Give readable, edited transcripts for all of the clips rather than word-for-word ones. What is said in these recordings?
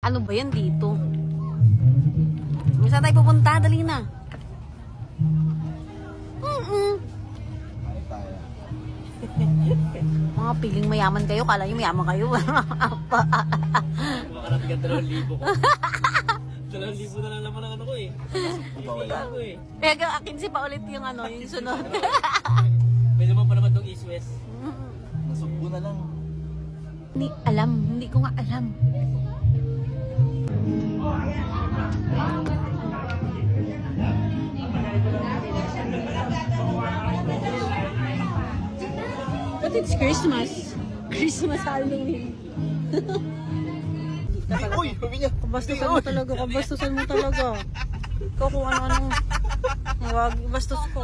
Ano ba yan dito? Saan tayo pupunta? Dali na. Ay, tayo. Mga piling mayaman kayo. Kala nyo mayaman kayo. Baka natin 2,000 ko. 2,000 na lang naman ang ano ko eh. Bawala. Ko eh. Kaya akin si pa ulit yung ano, yung sunod. May naman pa naman itong East West. Nasugbo na lang. Hindi alam. Hindi ko nga alam. But it's Christmas. Christmas Halloween. Uy, sabi niya. Kabastusan mo talaga. Kabastusan mo talaga. Ikaw kung ano-anong. Huwag, bastos ko.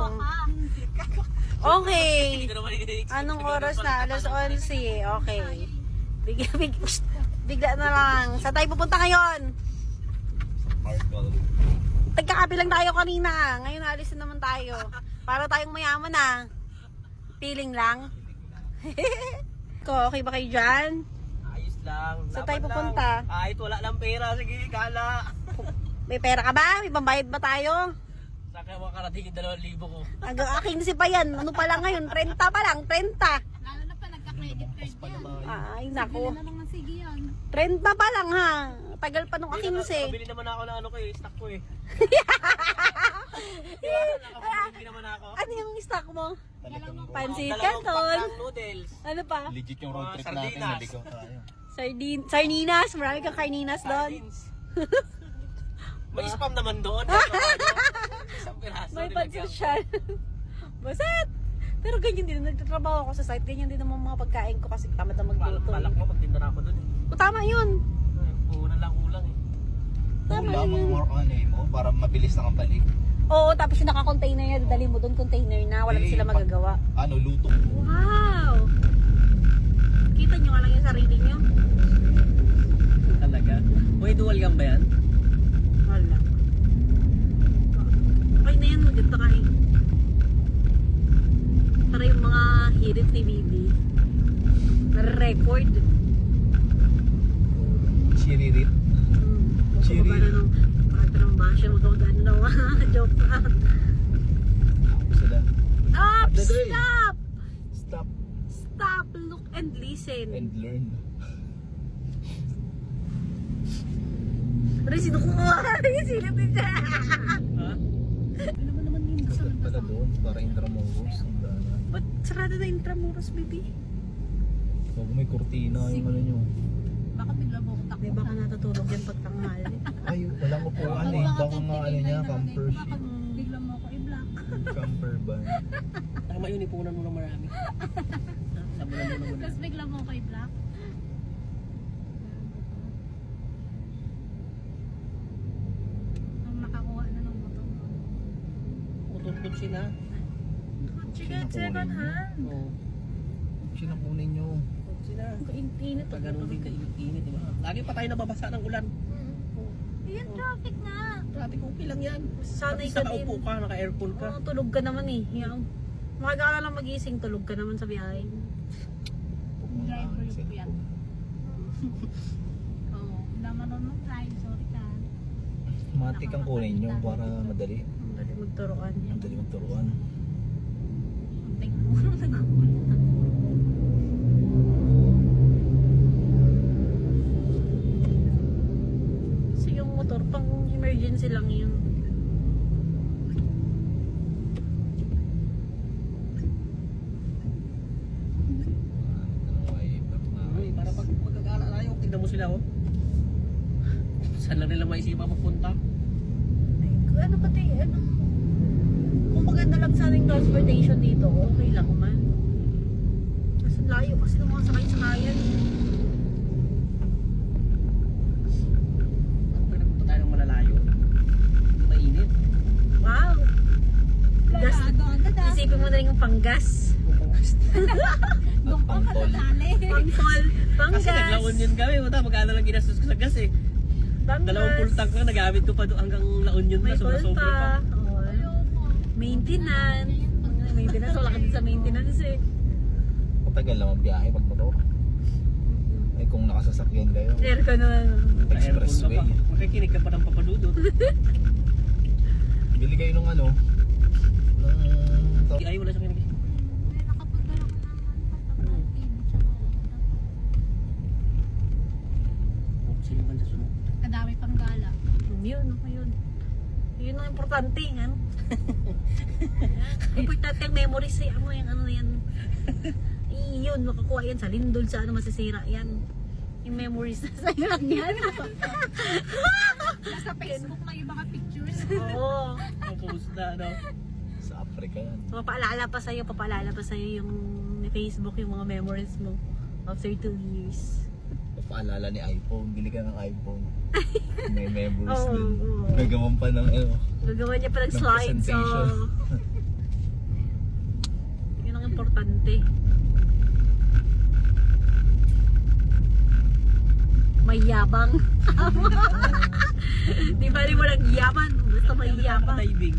Okay. Anong oras na? Alas 11. Okay. Bigla na lang. Saan tayo pupunta ngayon? Art gallery. Tagkakabilang tayo kanina. Ngayon alis na naman tayo. Para tayong mayaman na. Feeling lang. Okay ba kayo dyan? Ayos lang. Saan Laban tayo pupunta? lang. Kahit wala lang pera. Sige, kala. May pera ka ba? May pambayad ba tayo? Saan kaya makarating yung 2,000 ko? Aking si pa yan. Ano pa lang ngayon? 30 pa lang. 30. Lalo na pa nagka-credit card yan. Ay, naku. Wala namang sige yan. 30 pa lang ha. Tagal pa nung aking si. Nakabili naman ako ng ano ko eh. Stock ko eh. Nakabili naman ako. Ano yung stock mo? Pansit Dalawang canton. pack ng noodles. Ano pa? Legit yung road trip natin. Sardinas. Naligaw tayo. Sardinas. Marami kang karninas doon. Sardines. May spam naman doon. Isang piraso. May nilagyan pansit ko. siya. Basit! Pero ganyan din, nagtatrabaho ako sa site, ganyan din ang mga pagkain ko kasi tamad na magluto. Balak mo, magtinda na ako doon eh. O, tama yun. Puhunan lang kulang eh. Tama Ulam ang yun. more on mo para mabilis na kang balik. Oo, tapos yung naka-container niya, dali mo doon, container na, wala na sila magagawa. Ano, luto. Wow! Kita nyo nga lang yung sarili nyo. Talaga? Uy, dual cam ba yan? Wala. Okay na yan, maganda ka eh. Para yung mga hirit ni Bibi. Nare-record. Chiririt. Chiri. Magkababa na nung pakata ng basya, magkababa na nung joke lang. Sila. Stop! Dadre. Stop! Stop Stop! Look and listen. and learn. Pero sinukuha. Silip din siya. Ha? Dapat pala doon para Intramuros. Ba't sarado na Intramuros, baby? Huwag may kurtina yung ano nyo. Baka bigla mo ko May baka natutulog yan pag tanghali. Ay, walang upuan eh. Baka nga ano niya, camper sheet. Bigla mo ako i-block. Camper van. Tama yun, ipunan mo ng marami. Sabunan mo naman. Tapos bigla mo ako i-block. Ang nakakuha na ng motor mo. Utod-utod na. Chicken second hand. Oo. Sinakunin nyo. Utod na. Kainit Pag ganun din kainit, di ba? Lagi pa tayo nababasa ng ulan. Yan, traffic nga. Traffic okay lang yan. Sanay Basta ka din. nakaupo ka, naka-aircon ka. Oo, tulog ka naman eh. Yan. Umaga ka na lang magising, tulog ka naman sa biyahe. Driver yung yan. Oo. Hindi marunong drive. Sorry ka. Matik ang kunin nyo para madali. Dali magturuan. Madali magturuan. Tingnan mo nagkukulita. Kasi yung motor, pang emergency lang yun. Para pag magkakala tayo, tignan mo sila oh. Saan lang nila maisipan magpunta? Ano pati, ano? Kung maganda lang sana yung transportation dito, okay lang man. Mas layo kasi ng mga sakay-sakayan. Pag nagpunta tayo ng malalayo, mainit. Wow! Gas, Lagado agad ah. isipin mo na rin yung panggas. Doon pa matatali. Pang-toll, Kasi panggas. naglaon yun kami, magkano lang ginastos ko sa gas eh. Dalawang full tank lang, nagamit ko pa doon hanggang La Union May na, toll sobra-sobra pa. pa. Oh. Maintenance. Maintenance, wala ka din sa maintenance eh. Matagal naman biyahe pag motor. Ay kung nakasasakyan kayo. Aircon na. Express Nakikinig ka pa ng papadudot. Bili kayo ng ano? Ng... Ay, wala siyang kinig. May nakapunta lang naman Sino man sa sunod? kadami pang gala. Yun, ako yun. Yun ang importante, yan. Importante ang memories eh. Ano yan, ano yan. Yun, makakuha yan sa lindol, sa ano, masisira yan. Yung memories na sa'yo lang yan. Nasa Facebook lang yung mga pictures. Oo. Post na, ano? Sa Africa yan. So, papaalala pa sa'yo yung Facebook, yung mga memories mo after 2 years. Paalala ni iPhone. Bili ka ng iPhone. May memories Oo, din. oo. Gagawan pa ng ano. Gagawa niya pa ng Ng slides. So, presentation. yun ang importante. May yabang. Di ba rin walang yaman? Basta may yabang. Diving.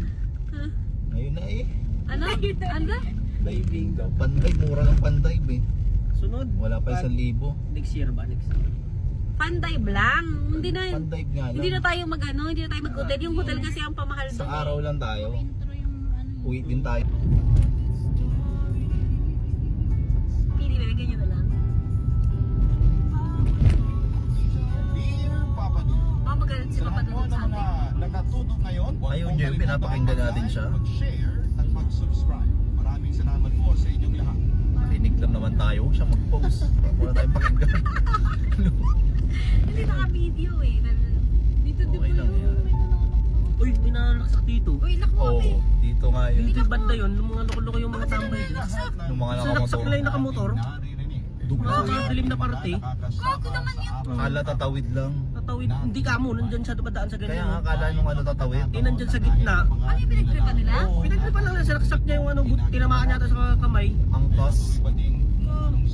Ngayon na eh. Ano? Ano? Diving daw. Panday. Mura ng panday eh. Sunod. Wala pa 1,000. Next year ba? Next year. Fun dive lang. Hindi na. Panday nga lang. Hindi na tayo mag-ano, hindi na tayo mag-hotel. Yung hotel kasi ang pamahal Isang doon. araw lang tayo. Intro yung ano. Uwi din tayo. Pili na ganyan na lang. Oh, magalit si Papa doon sa atin. Nakatutok ngayon. Ayun, Jerry, pinapakinggan natin siya. Mag-share at mag-subscribe. Maraming salamat po sa inyong lahat. Rinig lang naman tayo. Siya mag-post. Wala tayong pakinggan. Hindi naka-video eh. Dito Okay lang yan. Uy, may nanalaksak dito. Uy, lock mo Oo, kami. dito nga yun. Dito yung banda yun, yung mga loko-loko yung mga tambay dyan. Yung mga Sa naksak nila yung nakamotor. Naririnig. Mga kadilim na parte. Gago naman yun. Akala tatawid lang. Tatawid. Hindi ka mo, nandyan siya dumadaan sa Kaya nga ganyan. akala nung ano tatawid. Eh, nandyan sa gitna. Ano yung pinagtripan nila? Oo. Pinagripan lang na, sinaksak niya yung ano, tinamaan yata sa kamay. Angkas,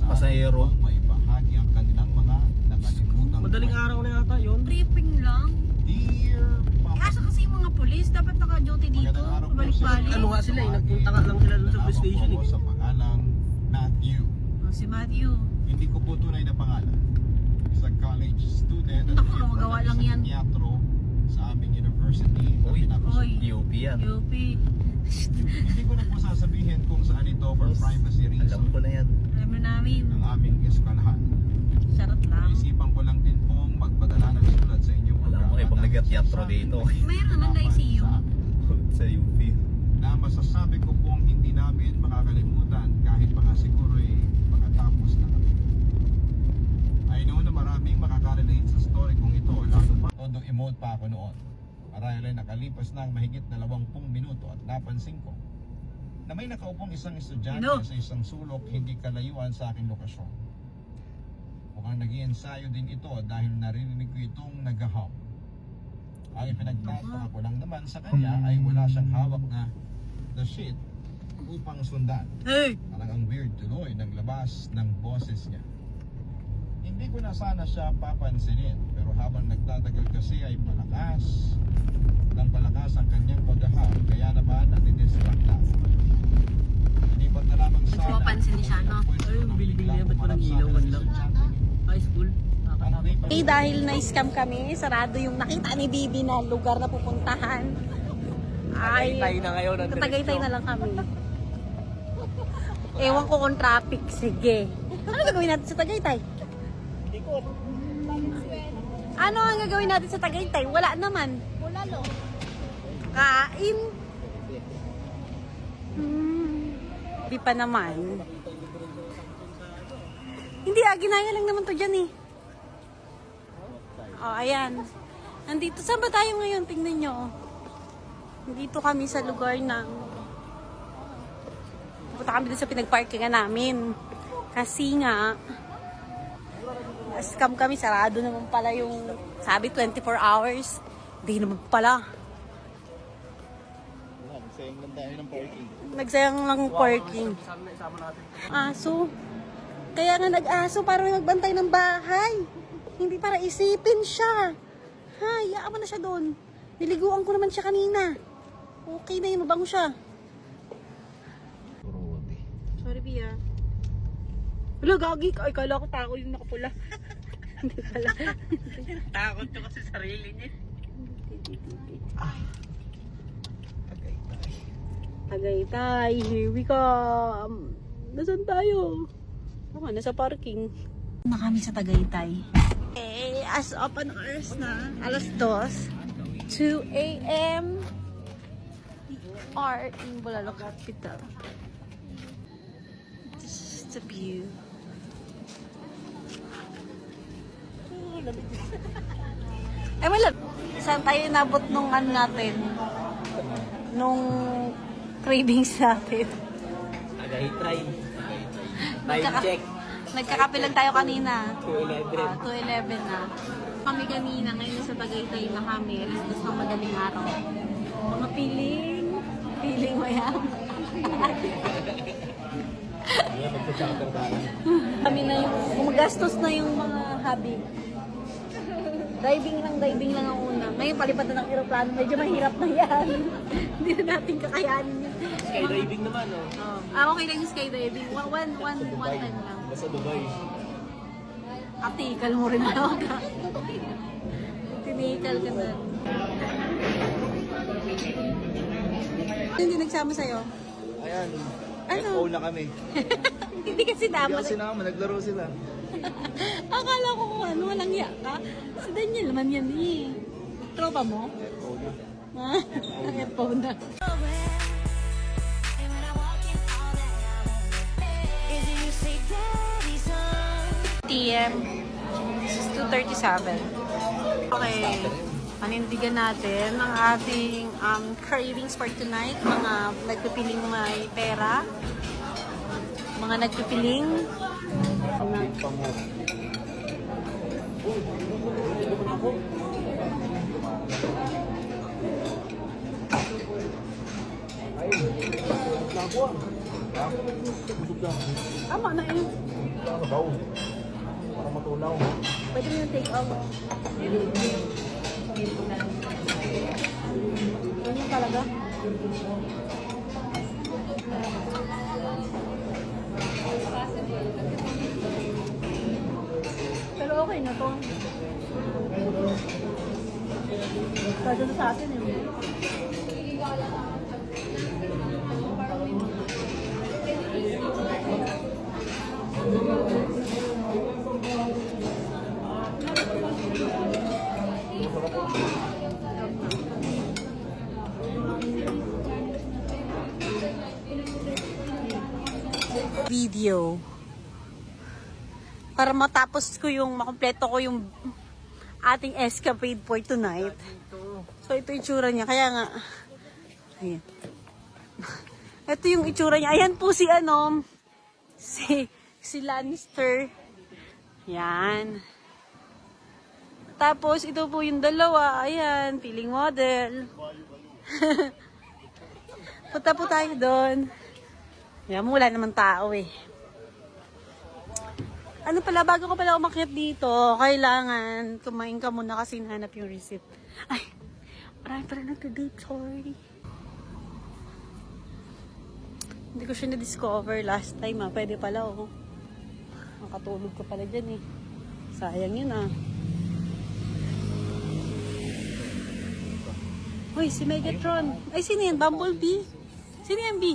pasahero. May bahagi ang kanilang mga nakalimutan. Madaling araw na yata yun. Tripping lang. Dear Papa. Kaya kasi yung mga polis, dapat naka-duty dito. Pabalik-balik. Ano nga sila eh, nagpunta nga lang sila dun sa police station eh. Sa pangalang Matthew. Oh, si Matthew. Hindi ko po tunay na pangalan. Isang college student at Naku, magawa lang yan. teatro sa aming university. Uy. Oy. UP yan. UP. Hindi ko na po sasabihin kung saan ito for privacy Alam reason ko na yan. Alam mo namin. ng aming eskwalahan. Sarap lang. Naisipan ko lang din pong magpadala ng sulat sa inyong Alam mo, ibang nag-teatro dito. Mayroon naman na ICU. Sa UP. Na masasabi ko pong hindi namin makakalimutan kahit baka siguro makatapos na kami. I know na maraming makaka-relate sa story kong ito, lalo pa todo emote pa ako noon. Marahil ay nakalipas na ang mahigit 20 minuto at napansin ko na may nakaupong isang estudyante Ano? sa isang sulok hindi kalayuan sa aking lokasyon. Mukhang nag-iensayo din ito dahil narinig ko itong nag-hum. Ang ipinagtataka ko lang naman sa kanya ay wala siyang hawak na the shit upang sundan. Hey! Parang ang weird tuloy ng labas ng boses niya. Hindi ko na sana siya papansinin, pero habang nagtatagal kasi ay palakas ang kanyang paghaham, kaya naman natidistract na. Hindi pa na lamang sana Nagpapansin ni siya, no? Ay, yung building na yan, ba't parang ilawan lang? High school. Nakakatawa. Eh, dahil na-scam kami, sarado yung nakita ni Bibi na lugar na pupuntahan. Ay, Tagaytay na ngayon ang Tagaytay na lang kami. Ewan ko kung traffic. Sige. Ano gagawin natin sa Tagaytay? Ano ang gagawin natin sa Tagaytay? Wala naman. Wala lo. Kain. Di pa naman. Hindi ginaya lang naman to dyan eh. Oh, ayan. Nandito, saan ba tayo ngayon? Tingnan nyo. Nandito kami sa lugar ng... Punta kami dun sa pinagparkingan namin. Kasi nga, scam kami, sarado naman pala yung, sabi 24 hours. Hindi naman pala. Nagsayang lang tayo ng parking. Nagsayang lang parking. Aso. Kaya nga nag-aso para may magbantay ng bahay. Hindi para isipin siya. Hay, yaan mo na siya doon. Niliguan ko naman siya kanina. Okay na yun, mabango siya. Sorry, Bia. Wala, gagi. Ay, kala ko tao yung nakapula. Hindi pala. Takot ko kasi sarili niya. Tagaytay, here we come. Nasaan tayo? Nasa parking. Na kami sa Tagaytay. Eh, as open hours na. Alas 2. 2 a.m. We are in Bulalo Capital. This is the view. Ay, malag. Saan tayo inabot nung ano natin? Nung cravings natin. Tagaytay. Time check. Nagkakape lang tayo kanina. 2:11. 2:11 na. Kami kanina, ngayon sa Tagaytay na kami. Alas 2 ng madaling araw. Mga feeling mo yan. Kami na yung, gumagastos na yung mga hobby. Diving lang ang una. Ngayon palipat na ng aeroplano, medyo mahirap na yan. Hindi na natin kakayanin yun. Skydiving naman, oh. Okay lang yung skydiving. One time lang. Nasa Dubai. Atikal mo rin ako ka. Tinikal ka na. Hindi nagsama sa'yo? Ayan. Ano? FO na kami. Hindi kasi Hindi dapat. kasi naman, naglaro sila. Akala ko kung ano, walang iya ka. Si Daniel naman yan eh. Tropa mo? FO na. Ang earphone na. PM. This is 2:37. Okay. Panindigan natin ang ating cravings for tonight. Mga nagpipiling may pera. Mga nagpipiling. Tama na yun. Para matulaw. Pwede mo yung take out. Ganyan talaga. Pero okay na to. Kasi na sa atin eh. Video para matapos ko yung makumpleto ko yung ating escapade for tonight. So ito yung itsura niya, kaya nga ayan. Ito yung itsura niya. Ayan po si si Lannister. Yan. Tapos ito po yung dalawa. Ayan, feeling model. Punta po tayo doon. Yan, wala naman tao eh. Ano pala, bago ko pala umakyat dito, kailangan kumain ka muna kasi nahanap yung receipt. Ay, marami pala nagka-date, sorry. Hindi ko siya na-discover last time ah. Pwede pala oh. Nakatulog ko pala dyan eh. Sayang yun ah. Uy, si Megatron. Ay, sino yan? Bumblebee? Sino yan, B?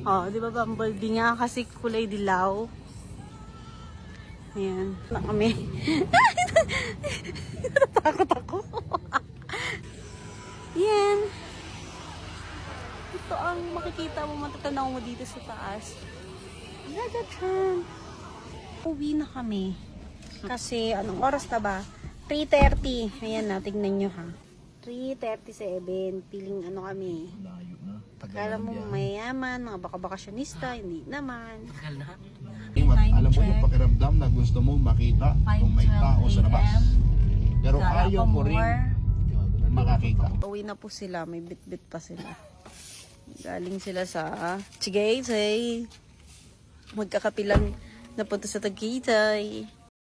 Oh, di ba Bumblebee nga kasi kulay dilaw. Ayan. Na kami. Natakot ako. Yan. Ito ang makikita mo, matatanaw mo dito sa taas. Megatron. Uwi na kami. Kasi, anong oras na ba? 3:30. Ayan na, tignan nyo ha. 3:37. Piling ano kami. Layo na. Kala mo mayaman, mga baka-bakasyonista, hindi naman. Alam mo yung pakiramdam na gusto mo makita kung may tao sa labas. Pero ayaw mo rin makakita. Uwi na po sila, may bit-bit pa sila. Galing sila sa Tagaytay. Magkakapilang napunta sa Tagaytay.